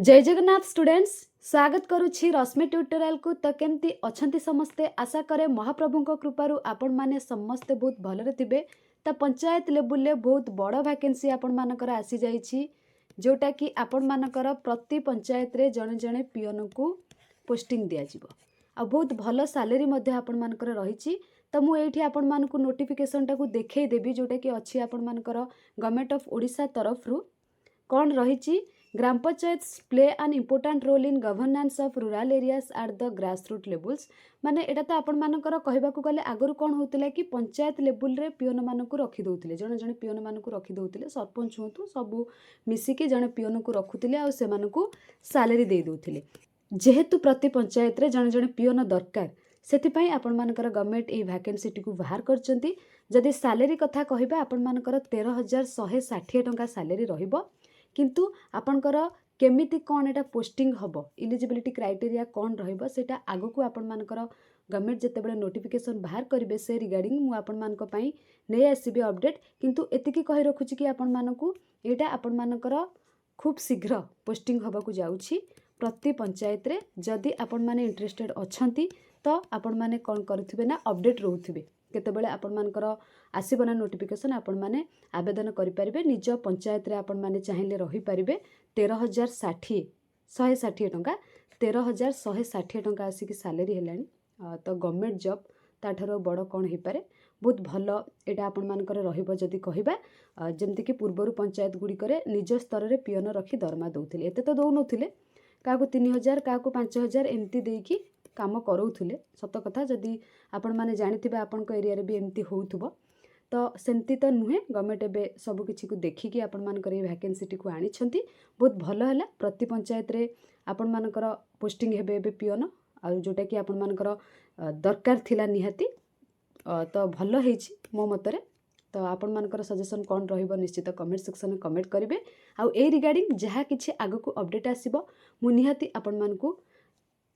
जय जगन्नाथ स्टूडेंट्स स्वागत करुछि रश्मि ट्यूटोरियल को। तो केमती अछंती समस्ते आशा करे महाप्रभु कृपारू आपण माने समस्ते बहुत भलरे थिबे। तो पंचायत लेवल ले बहुत बड़ वैकेंसी आपण मानकर आसी जाइछि, जोटा कि आपण मानकर प्रति पंचायत रे जणे जणे पियन को पोस्टिंग दिया जिवो आ बहुत भल सैलरी मध्ये आपण मानकर रहिछि। तो मु एठी आपण मानकु नोटिफिकेशन टाकू देखै देबी, जोटा कि अछि आपण मानकर गवर्नमेंट ऑफ ओडिशा तरफ रु कौन रही। Gram panchayat play an important role in governance of rural areas at the grassroot levels. माने एटा तो आपण मानकर कहबाकू गले आगरु कौन होतिला कि पंचायत लेवल रे पियन मानकू रखी दउथिले, जणे जणे पियन मानकू रखी दउथिले, सरपंच होतु सबु मिसिकी जणे पियन को रखुथिले आ से मानकू सैलरी दे दउथिले। जेहेतु प्रति पंचायत रे जणे जणे पियन दरकार, सेथिपई आपण मानकर गवर्नमेंट ए वैकेंसी टिकू बाहर करचंती। जदि सैलरी कथा कहबा आपण मानकर 13,160 टंका सैलरी रहिबो, किंतु आपणकर केमिति कौन एटा पोस्टिंग हबो, इलिजिबिलिटी क्राइटेरिया कौन रहिबो सेटा आगो को आपण मानकर गवर्नमेंट जेतेबेले नोटिफिकेशन बाहर करिवे से रिगार्डिंग मु आपण मानक पई नै आसीबे अपडेट। किंतु एतिकी कहि रखुची कि आपण मानकू एटा आपण मानकर खूब शीघ्र पोस्टिंग हबा को जाउछि प्रति पंचायत रे। जदि आपण माने इंटरेस्टेड अछंती तो आपण माने कोन करथिबे ना अपडेट रहउथिबे, केतेबेले आपण मानकर आसीबो ना नोटिफिकेशन आपण माने आवेदन करि परिबे। निज पंचायत रे आपण माने चाहिए रही परिबे। 13,160 टंका 13,160 टंका आसिक सैलरी हेलानी। तो गवर्नमेंट जॉब ताठरो बड़ कौन हो पारे, बहुत भल एटा आपण मानकर रहिबो। जदि कहबा जेमति कि पूर्वरु पंचायत गुड़िकरे निज स्तर रे पियन रखी दरमा दउथिले, एते तो दउ नथिले, काको 3,000 काको 5,000 एमती देकी काम करौथिले। सत कथा, जदि आपण माने जानिथिबे आपण को एरिया रे भी एमती होउथबो, तो सेमती तो नुहे। गवर्नमेंट एबे सब किछि को देखिकी आपण मानकर ए वैकेंसी टी को आनिछंती, बहुत भल हैला। प्रति पंचायत रे आपण मानकर पोस्टिंग हेबे एबे पियन, आ जोटा कि आपण मानकर दरकार थिला निहाती। तो भल हेछि मो मतरे। तो आपण मानकर सजेशन कौन रहिबो निश्चित कमेंट सेक्शन में कमेंट करिवे। आ ए रिगार्डिंग जहाँ किछि आगो को अपडेट आसीबो मु निहाती आपण मानकू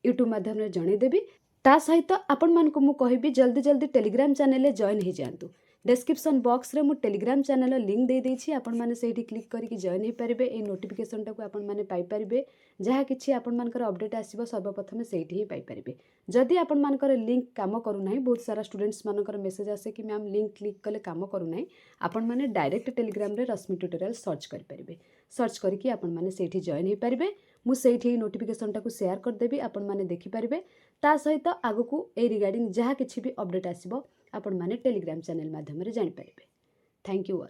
यूट्यूब माध्यम रे जणे देबी। ता सहित आपण मानकू मु कहिबी जल्दी जल्दी टेलीग्राम चैनल रे जॉइन हो जांतु। डिस्क्रिप्शन बॉक्स रे मु टेलीग्राम चैनल लिंक दे देछि, आपण माने सेठी क्लिक करके जॉइन हो पारिबे। ए नोटिफिकेशन टाको आपण माने पाई पारिबे, जहाँ किछि आपण मानकर अपडेट आसीबो सर्वप्रथम सेठी ही पाई पारिबे। जदि आपण मानकर लिंक काम करू नाही, बहुत सारा स्टूडेंट्स मानकर मेसेज आसे कि मैम लिंक क्लिक कले काम करू नाही, आपण माने डायरेक्ट टेलीग्राम रे रश्मि ट्यूटोरियल सर्च करि पारिबे। सर्च करके आपण माने सेठी जॉइन हो पारिबे। मु सेठी नोटिफिकेशन टाको शेयर कर देबी, आपण माने देखि पारिबे। ता सहित आगकू ए रिगार्डिंग जहाँ किछि भी अपडेट आसीबो आपण माने टेलीग्राम चैनल माध्यम रे जानि पारिबे। Thank you all.